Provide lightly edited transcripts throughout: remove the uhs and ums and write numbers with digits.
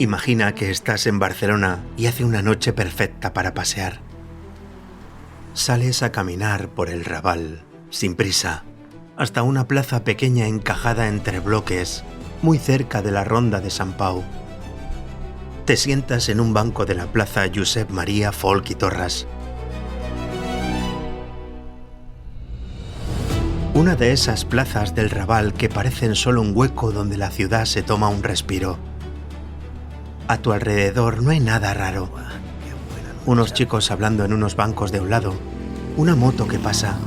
Imagina que estás en Barcelona y hace una noche perfecta para pasear. Sales a caminar por el Raval, sin prisa, hasta una plaza pequeña encajada entre bloques, muy cerca de la Ronda de Sant Pau. Te sientas en un banco de la plaza Josep Maria Folch i Torras. Una de esas plazas del Raval que parecen solo un hueco donde la ciudad se toma un respiro. A tu alrededor no hay nada raro. Unos chicos hablando en unos bancos de un lado, una moto que pasa,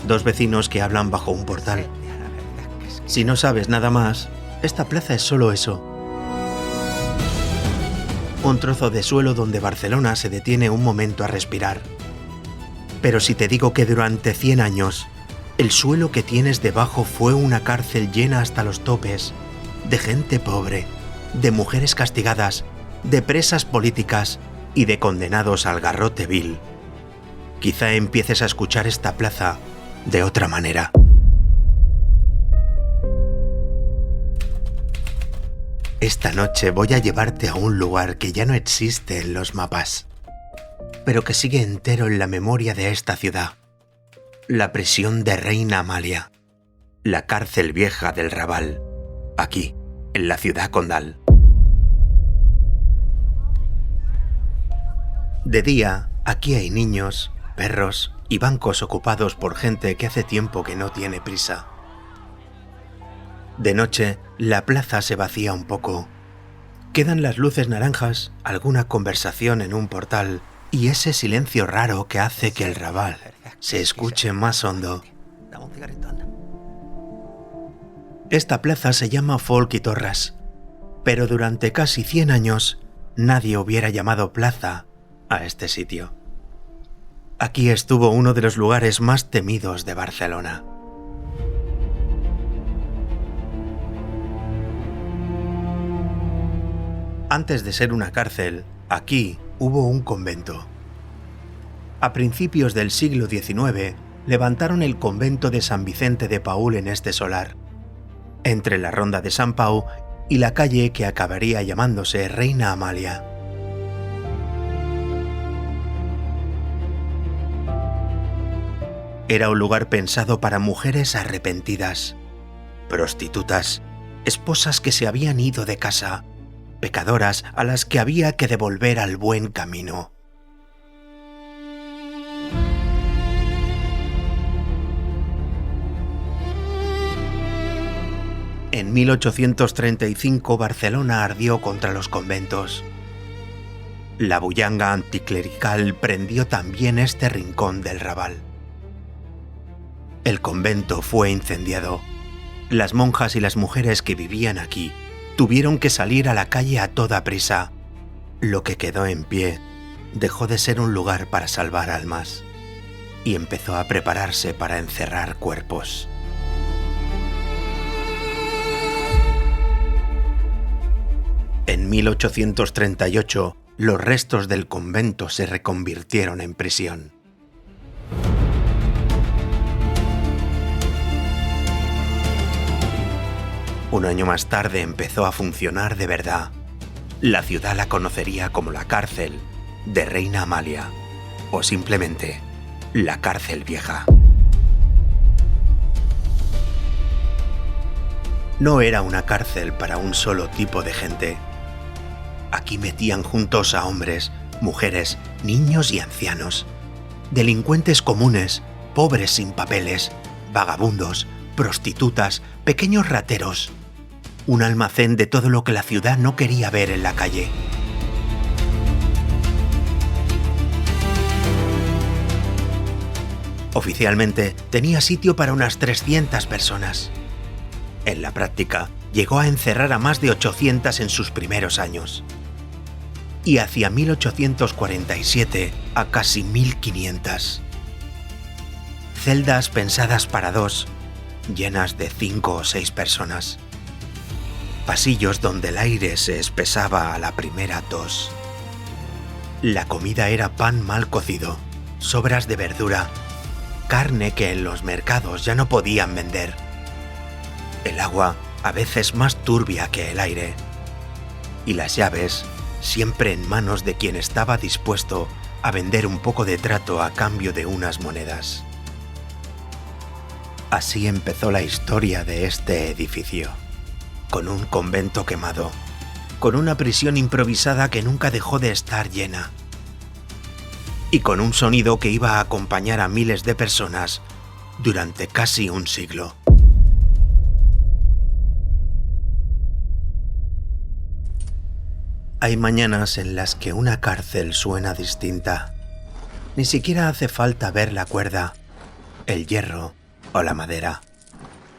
dos vecinos que hablan bajo un portal. Si no sabes nada más, esta plaza es solo eso. Un trozo de suelo donde Barcelona se detiene un momento a respirar. Pero si te digo que durante 100 años, el suelo que tienes debajo fue una cárcel llena hasta los topes, de gente pobre, de mujeres castigadas, de presas políticas y de condenados al garrote vil, quizá empieces a escuchar esta plaza de otra manera. Esta noche voy a llevarte a un lugar que ya no existe en los mapas, pero que sigue entero en la memoria de esta ciudad. La prisión de Reina Amalia, la cárcel vieja del Raval, aquí, en la ciudad condal. De día, aquí hay niños, perros y bancos ocupados por gente que hace tiempo que no tiene prisa. De noche, la plaza se vacía un poco. Quedan las luces naranjas, alguna conversación en un portal y ese silencio raro que hace que el Raval se escuche más hondo. Esta plaza se llama Folch i Torras, pero durante casi 100 años nadie hubiera llamado plaza a este sitio. Aquí estuvo uno de los lugares más temidos de Barcelona. Antes de ser una cárcel, aquí hubo un convento. A principios del siglo XIX, levantaron el convento de San Vicente de Paúl en este solar, entre la Ronda de Sant Pau y la calle que acabaría llamándose Reina Amalia. Era un lugar pensado para mujeres arrepentidas, prostitutas, esposas que se habían ido de casa, pecadoras a las que había que devolver al buen camino. En 1835 Barcelona ardió contra los conventos. La bullanga anticlerical prendió también este rincón del Raval. El convento fue incendiado. Las monjas y las mujeres que vivían aquí tuvieron que salir a la calle a toda prisa. Lo que quedó en pie dejó de ser un lugar para salvar almas y empezó a prepararse para encerrar cuerpos. En 1838, los restos del convento se reconvirtieron en prisión. Un año más tarde empezó a funcionar de verdad. La ciudad la conocería como la cárcel de Reina Amalia, o simplemente la cárcel vieja. No era una cárcel para un solo tipo de gente. Aquí metían juntos a hombres, mujeres, niños y ancianos, delincuentes comunes, pobres sin papeles, vagabundos, prostitutas, pequeños rateros. Un almacén de todo lo que la ciudad no quería ver en la calle. Oficialmente tenía sitio para unas 300 personas. En la práctica, llegó a encerrar a más de 800 en sus primeros años. Y hacia 1847 a casi 1500. Celdas pensadas para dos, llenas de 5 o 6 personas. Pasillos donde el aire se espesaba a la primera tos. La comida era pan mal cocido, sobras de verdura, carne que en los mercados ya no podían vender. El agua a veces más turbia que el aire. y las llaves siempre en manos de quien estaba dispuesto a vender un poco de trato a cambio de unas monedas. Así empezó la historia de este edificio, con un convento quemado, con una prisión improvisada que nunca dejó de estar llena, y con un sonido que iba a acompañar a miles de personas durante casi un siglo. Hay mañanas en las que una cárcel suena distinta. Ni siquiera hace falta ver la cuerda, el hierro o la madera.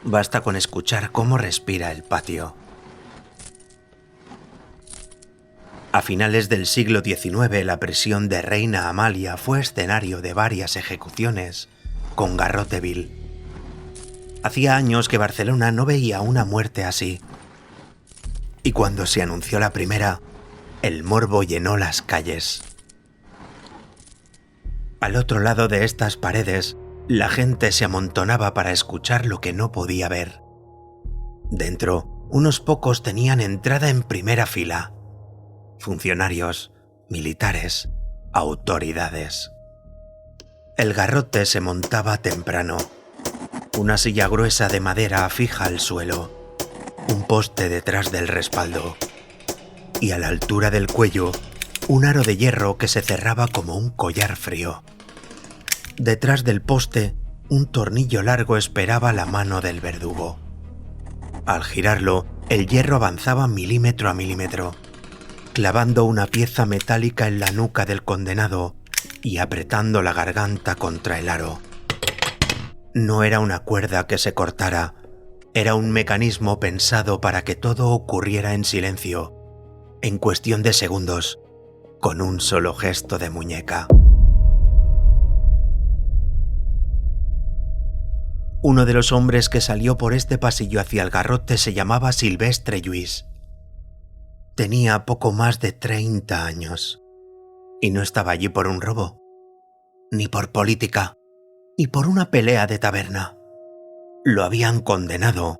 Basta con escuchar cómo respira el patio. A finales del siglo XIX, la prisión de Reina Amalia fue escenario de varias ejecuciones con garrote vil. Hacía años que Barcelona no veía una muerte así. Y cuando se anunció la primera, el morbo llenó las calles. Al otro lado de estas paredes, la gente se amontonaba para escuchar lo que no podía ver. Dentro, unos pocos tenían entrada en primera fila. Funcionarios, militares, autoridades. El garrote se montaba temprano. Una silla gruesa de madera fija al suelo, un poste detrás del respaldo, y a la altura del cuello, un aro de hierro que se cerraba como un collar frío. Detrás del poste, un tornillo largo esperaba la mano del verdugo. Al girarlo, el hierro avanzaba milímetro a milímetro, clavando una pieza metálica en la nuca del condenado y apretando la garganta contra el aro. No era una cuerda que se cortara, era un mecanismo pensado para que todo ocurriera en silencio, en cuestión de segundos, con un solo gesto de muñeca. Uno de los hombres que salió por este pasillo hacia el garrote se llamaba Silvestre Lluís. Tenía poco más de 30 años, y no estaba allí por un robo, ni por política, ni por una pelea de taberna. Lo habían condenado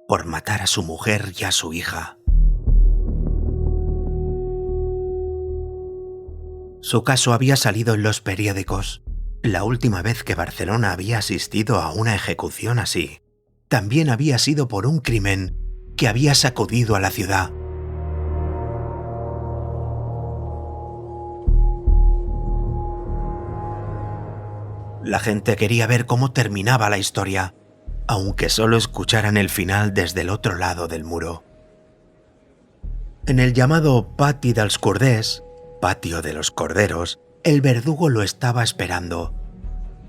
por matar a su mujer y a su hija. Su caso había salido en los periódicos. La última vez que Barcelona había asistido a una ejecución así, también había sido por un crimen que había sacudido a la ciudad. La gente quería ver cómo terminaba la historia, aunque solo escucharan el final desde el otro lado del muro. En el llamado Pati dels Corders, Patio de los Corderos, el verdugo lo estaba esperando.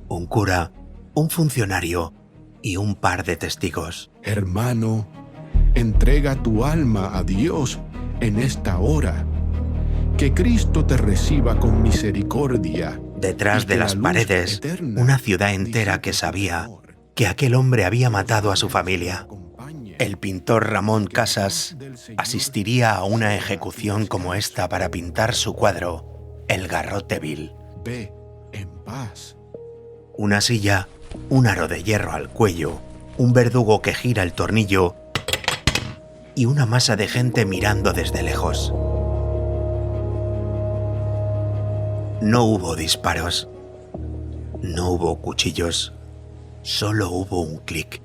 Un cura, un funcionario y un par de testigos. Hermano, entrega tu alma a Dios en esta hora. Que Cristo te reciba con misericordia. Detrás de las paredes, una ciudad entera que sabía que aquel hombre había matado a su familia. El pintor Ramón Casas asistiría a una ejecución como esta para pintar su cuadro, El garrote vil. Ve en paz. Una silla, un aro de hierro al cuello, un verdugo que gira el tornillo y una masa de gente mirando desde lejos. No hubo disparos, no hubo cuchillos, solo hubo un clic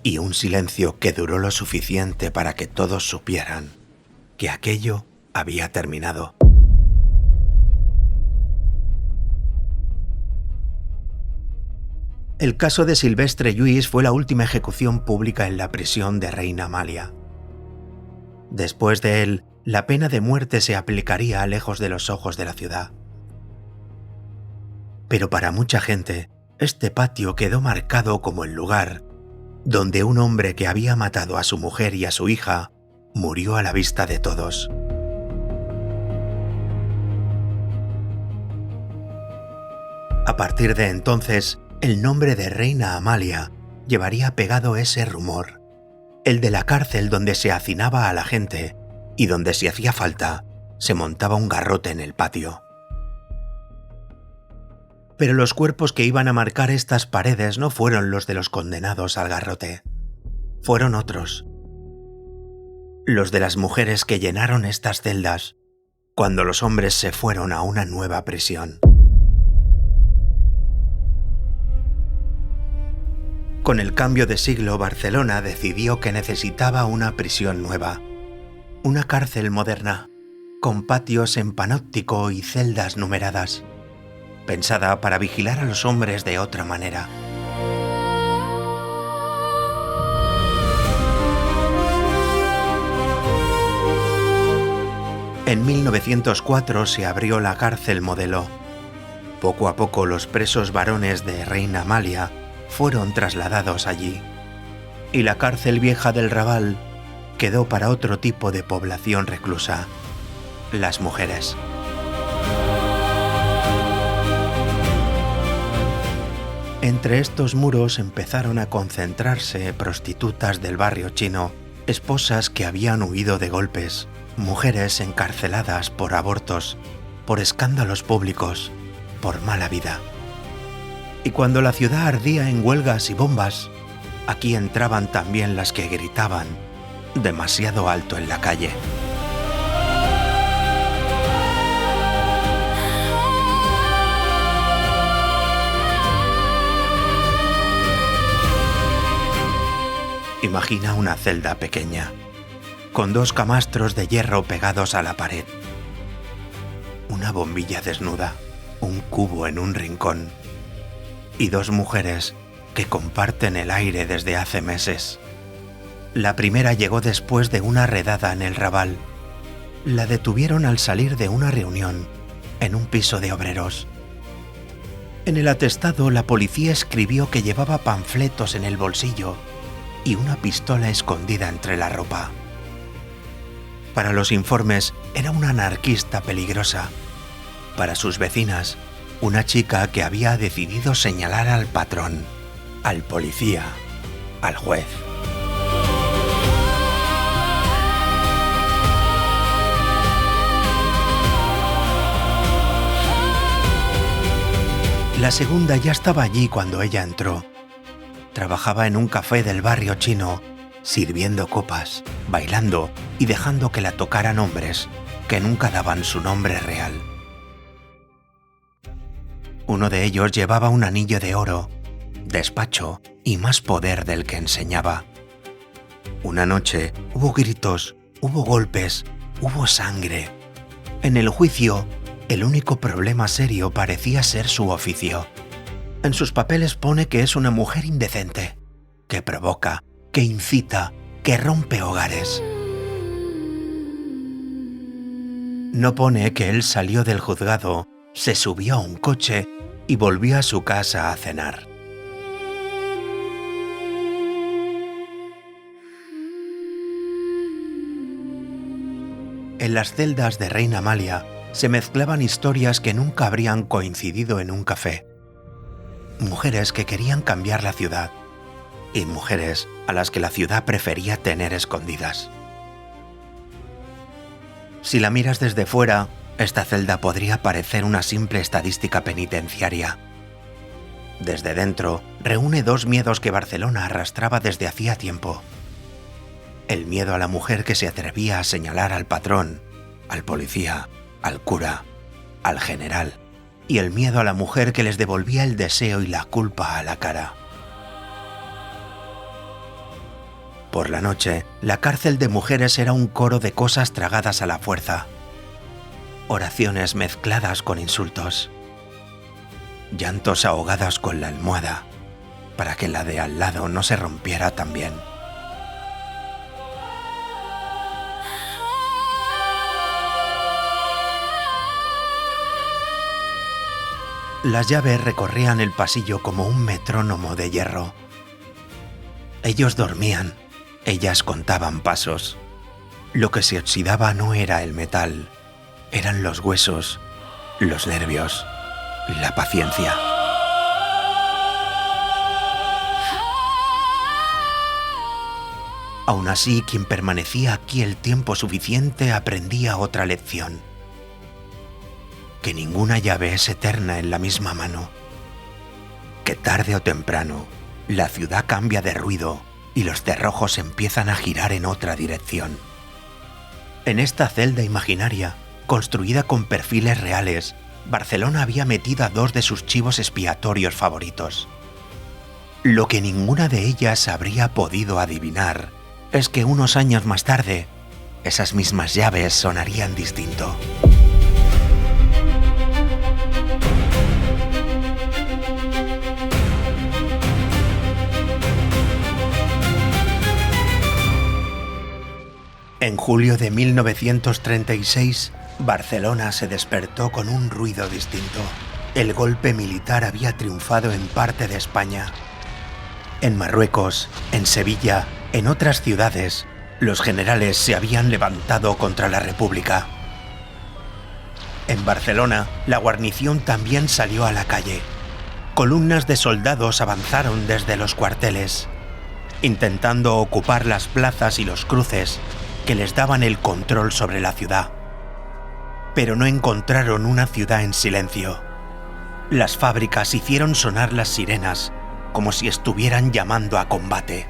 y un silencio que duró lo suficiente para que todos supieran que aquello había terminado. El caso de Silvestre Lluís fue la última ejecución pública en la prisión de Reina Amalia. Después de él, la pena de muerte se aplicaría lejos de los ojos de la ciudad. Pero para mucha gente, este patio quedó marcado como el lugar donde un hombre que había matado a su mujer y a su hija murió a la vista de todos. A partir de entonces, el nombre de Reina Amalia llevaría pegado ese rumor, el de la cárcel donde se hacinaba a la gente y donde, si hacía falta, se montaba un garrote en el patio. Pero los cuerpos que iban a marcar estas paredes no fueron los de los condenados al garrote. Fueron otros. los de las mujeres que llenaron estas celdas cuando los hombres se fueron a una nueva prisión. Con el cambio de siglo, Barcelona decidió que necesitaba una prisión nueva, una cárcel moderna, con patios en panóptico y celdas numeradas, pensada para vigilar a los hombres de otra manera. En 1904 se abrió la cárcel modelo. Poco a poco los presos varones de Reina Amalia fueron trasladados allí, y la cárcel vieja del Raval quedó para otro tipo de población reclusa, las mujeres. Entre estos muros empezaron a concentrarse prostitutas del barrio chino, esposas que habían huido de golpes, mujeres encarceladas por abortos, por escándalos públicos, por mala vida. Y cuando la ciudad ardía en huelgas y bombas, aquí entraban también las que gritaban demasiado alto en la calle. Imagina una celda pequeña, con 2 camastros de hierro pegados a la pared, una bombilla desnuda, un cubo en un rincón, y 2 mujeres que comparten el aire desde hace meses. La primera llegó después de una redada en el Raval. La detuvieron al salir de una reunión en un piso de obreros. En el atestado, la policía escribió que llevaba panfletos en el bolsillo y una pistola escondida entre la ropa. Para los informes, era una anarquista peligrosa. Para sus vecinas, una chica que había decidido señalar al patrón, al policía, al juez. La segunda ya estaba allí cuando ella entró. Trabajaba en un café del barrio chino, sirviendo copas, bailando y dejando que la tocaran hombres que nunca daban su nombre real. Uno de ellos llevaba un anillo de oro, despacho y más poder del que enseñaba. Una noche hubo gritos, hubo golpes, hubo sangre. En el juicio, el único problema serio parecía ser su oficio. En sus papeles pone que es una mujer indecente, que provoca, que incita, que rompe hogares. No pone que él salió del juzgado, se subió a un coche y volvió a su casa a cenar. En las celdas de Reina Amalia se mezclaban historias que nunca habrían coincidido en un café. Mujeres que querían cambiar la ciudad y mujeres a las que la ciudad prefería tener escondidas. Si la miras desde fuera, esta celda podría parecer una simple estadística penitenciaria. Desde dentro, reúne 2 miedos que Barcelona arrastraba desde hacía tiempo. El miedo a la mujer que se atrevía a señalar al patrón, al policía, al cura, al general, y el miedo a la mujer que les devolvía el deseo y la culpa a la cara. Por la noche, la cárcel de mujeres era un coro de cosas tragadas a la fuerza. Oraciones mezcladas con insultos. Llantos ahogados con la almohada, para que la de al lado no se rompiera también. Las llaves recorrían el pasillo como un metrónomo de hierro. Ellos dormían, ellas contaban pasos. Lo que se oxidaba no era el metal, eran los huesos, los nervios, la paciencia. Aún así, quien permanecía aquí el tiempo suficiente aprendía otra lección. Que ninguna llave es eterna en la misma mano. Que tarde o temprano, la ciudad cambia de ruido y los cerrojos empiezan a girar en otra dirección. En esta celda imaginaria, construida con perfiles reales, Barcelona había metido a 2 de sus chivos expiatorios favoritos. Lo que ninguna de ellas habría podido adivinar es que unos años más tarde, esas mismas llaves sonarían distinto. En julio de 1936, Barcelona se despertó con un ruido distinto. El golpe militar había triunfado en parte de España. En Marruecos, en Sevilla, en otras ciudades, los generales se habían levantado contra la República. En Barcelona, la guarnición también salió a la calle. Columnas de soldados avanzaron desde los cuarteles, intentando ocupar las plazas y los cruces que les daban el control sobre la ciudad. Pero no encontraron una ciudad en silencio. Las fábricas hicieron sonar las sirenas, como si estuvieran llamando a combate.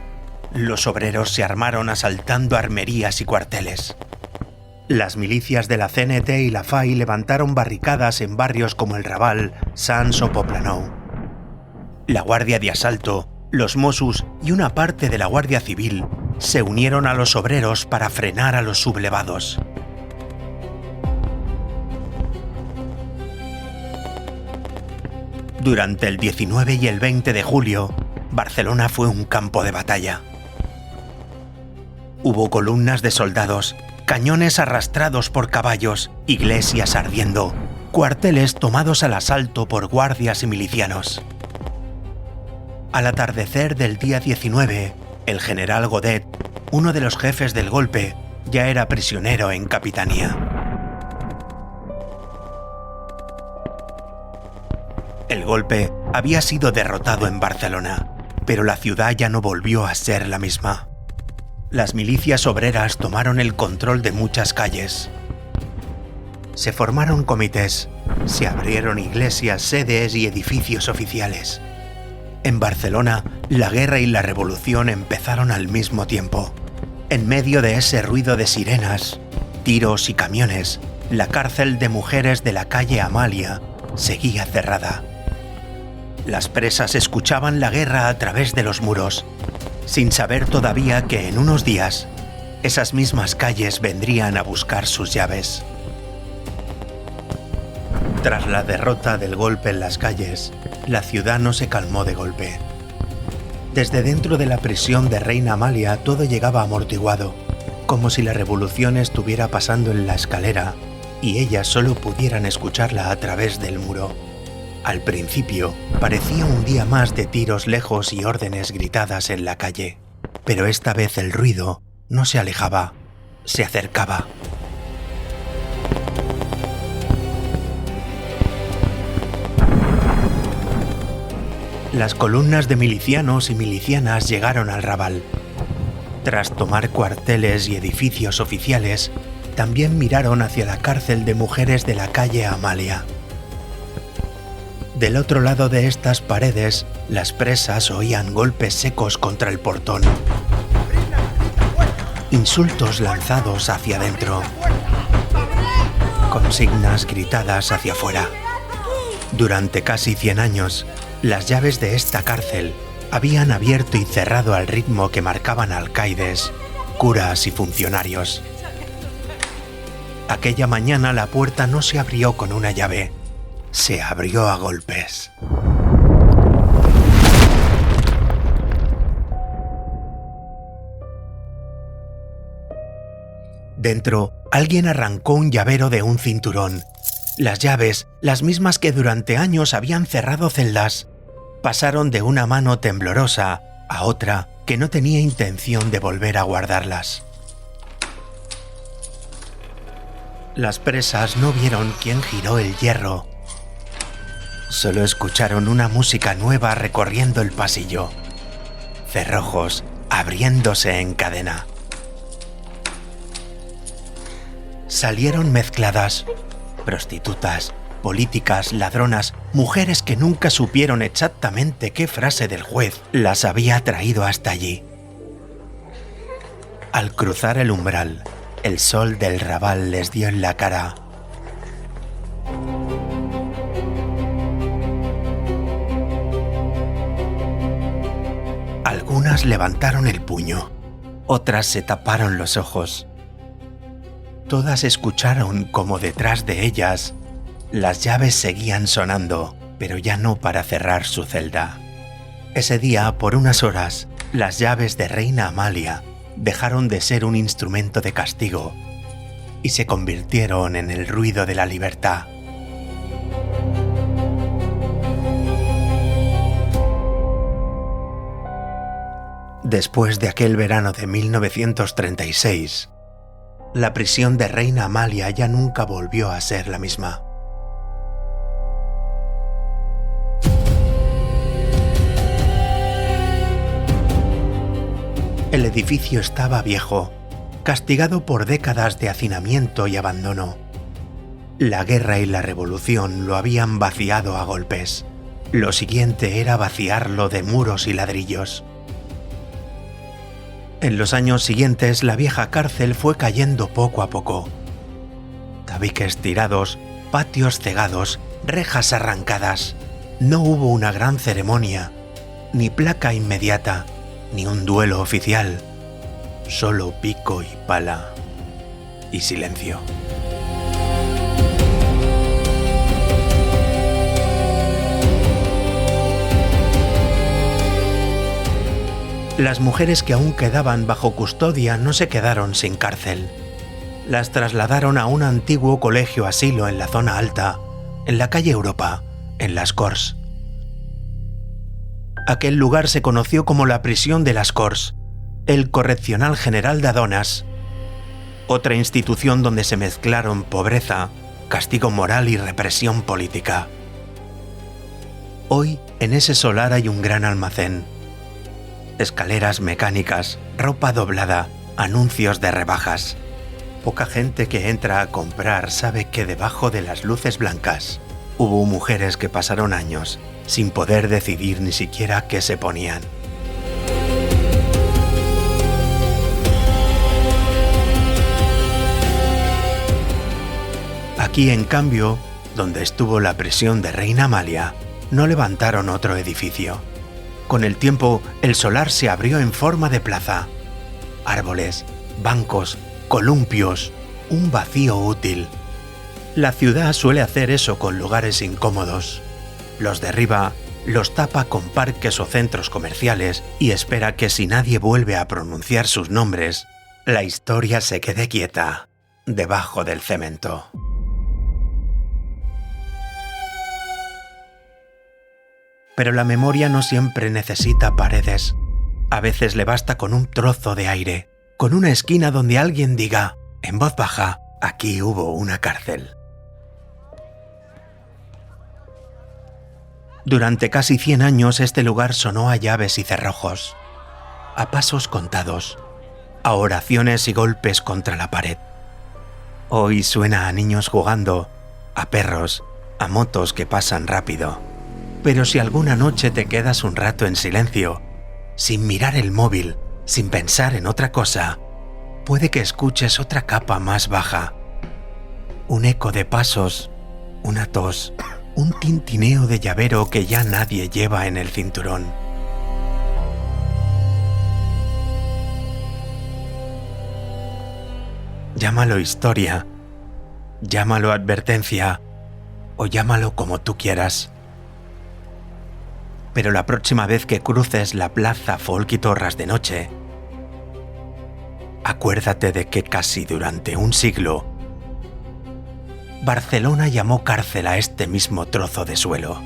Los obreros se armaron asaltando armerías y cuarteles. Las milicias de la CNT y la FAI levantaron barricadas en barrios como el Raval, Sants o Poblenou. La Guardia de Asalto, los Mossos y una parte de la Guardia Civil se unieron a los obreros para frenar a los sublevados. Durante el 19 y el 20 de julio, Barcelona fue un campo de batalla. Hubo columnas de soldados, cañones arrastrados por caballos, iglesias ardiendo, cuarteles tomados al asalto por guardias y milicianos. Al atardecer del día 19, el general Godet, uno de los jefes del golpe, ya era prisionero en Capitanía. El golpe había sido derrotado en Barcelona, pero la ciudad ya no volvió a ser la misma. Las milicias obreras tomaron el control de muchas calles. Se formaron comités, se abrieron iglesias, sedes y edificios oficiales. En Barcelona, la guerra y la revolución empezaron al mismo tiempo. En medio de ese ruido de sirenas, tiros y camiones, la cárcel de mujeres de la calle Amalia seguía cerrada. Las presas escuchaban la guerra a través de los muros, sin saber todavía que en unos días, esas mismas calles vendrían a buscar sus llaves. Tras la derrota del golpe en las calles, la ciudad no se calmó de golpe. Desde dentro de la prisión de Reina Amalia todo llegaba amortiguado, como si la revolución estuviera pasando en la escalera y ellas solo pudieran escucharla a través del muro. Al principio, parecía un día más de tiros lejos y órdenes gritadas en la calle, pero esta vez el ruido no se alejaba, se acercaba. Las columnas de milicianos y milicianas llegaron al Raval. Tras tomar cuarteles y edificios oficiales, también miraron hacia la cárcel de mujeres de la calle Amalia. Del otro lado de estas paredes, las presas oían golpes secos contra el portón. Insultos lanzados hacia adentro. Consignas gritadas hacia afuera. Durante casi 100 años, las llaves de esta cárcel habían abierto y cerrado al ritmo que marcaban alcaides, curas y funcionarios. Aquella mañana la puerta no se abrió con una llave, se abrió a golpes. Dentro, alguien arrancó un llavero de un cinturón. Las llaves, las mismas que durante años habían cerrado celdas, pasaron de una mano temblorosa a otra que no tenía intención de volver a guardarlas. Las presas no vieron quién giró el hierro. Solo escucharon una música nueva recorriendo el pasillo. Cerrojos abriéndose en cadena. Salieron mezcladas. Prostitutas, políticas, ladronas, mujeres que nunca supieron exactamente qué frase del juez las había traído hasta allí. Al cruzar el umbral, El sol del Raval les dio en la cara. Algunas levantaron el puño, otras se taparon los ojos. Todas escucharon como detrás de ellas las llaves seguían sonando, pero ya no para cerrar su celda. Ese día, por unas horas, las llaves de Reina Amalia dejaron de ser un instrumento de castigo y se convirtieron en el ruido de la libertad. Después de aquel verano de 1936, la prisión de Reina Amalia ya nunca volvió a ser la misma. El edificio estaba viejo, castigado por décadas de hacinamiento y abandono. La guerra y la revolución lo habían vaciado a golpes. Lo siguiente era vaciarlo de muros y ladrillos. En los años siguientes, la vieja cárcel fue cayendo poco a poco. Tabiques tirados, patios cegados, rejas arrancadas. No hubo una gran ceremonia, ni placa inmediata, ni un duelo oficial. Solo pico y pala y silencio. Las mujeres que aún quedaban bajo custodia no se quedaron sin cárcel. Las trasladaron a un antiguo colegio asilo en la zona alta, en la calle Europa, en Las Corts. Aquel lugar se conoció como la prisión de Las Corts, el Correccional General de Adonas, otra institución donde se mezclaron pobreza, castigo moral y represión política. Hoy, en ese solar hay un gran almacén. Escaleras mecánicas, ropa doblada, anuncios de rebajas. Poca gente que entra a comprar sabe que debajo de las luces blancas hubo mujeres que pasaron años sin poder decidir ni siquiera qué se ponían. Aquí, en cambio, donde estuvo la prisión de Reina Amalia, no levantaron otro edificio. Con el tiempo, el solar se abrió en forma de plaza. Árboles, bancos, columpios, un vacío útil. La ciudad suele hacer eso con lugares incómodos. Los derriba, los tapa con parques o centros comerciales y espera que si nadie vuelve a pronunciar sus nombres, la historia se quede quieta, debajo del cemento. Pero la memoria no siempre necesita paredes. A veces le basta con un trozo de aire, con una esquina donde alguien diga, en voz baja, aquí hubo una cárcel. Durante casi 100 años este lugar sonó a llaves y cerrojos, a pasos contados, a oraciones y golpes contra la pared. Hoy suena a niños jugando, a perros, a motos que pasan rápido. Pero si alguna noche te quedas un rato en silencio, sin mirar el móvil, sin pensar en otra cosa, puede que escuches otra capa más baja. Un eco de pasos, una tos, un tintineo de llavero que ya nadie lleva en el cinturón. Llámalo historia, llámalo advertencia o llámalo como tú quieras. Pero la próxima vez que cruces la plaza Folk y Torras de noche, acuérdate de que casi durante un siglo, Barcelona llamó cárcel a este mismo trozo de suelo.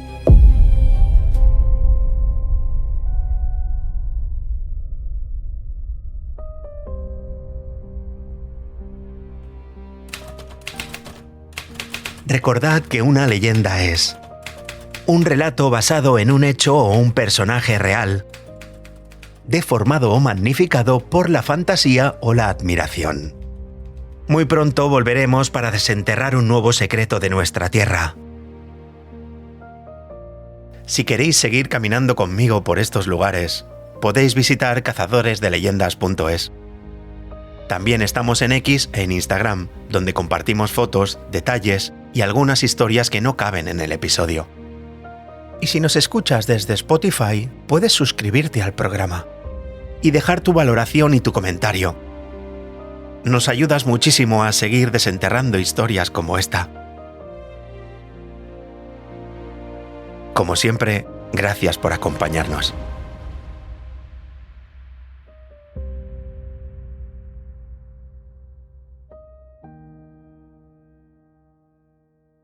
Recordad que una leyenda es un relato basado en un hecho o un personaje real, deformado o magnificado por la fantasía o la admiración. Muy pronto volveremos para desenterrar un nuevo secreto de nuestra tierra. Si queréis seguir caminando conmigo por estos lugares, podéis visitar cazadoresdeleyendas.es. También estamos en X e en Instagram, donde compartimos fotos, detalles y algunas historias que no caben en el episodio. Y si nos escuchas desde Spotify, puedes suscribirte al programa y dejar tu valoración y tu comentario. Nos ayudas muchísimo a seguir desenterrando historias como esta. Como siempre, gracias por acompañarnos.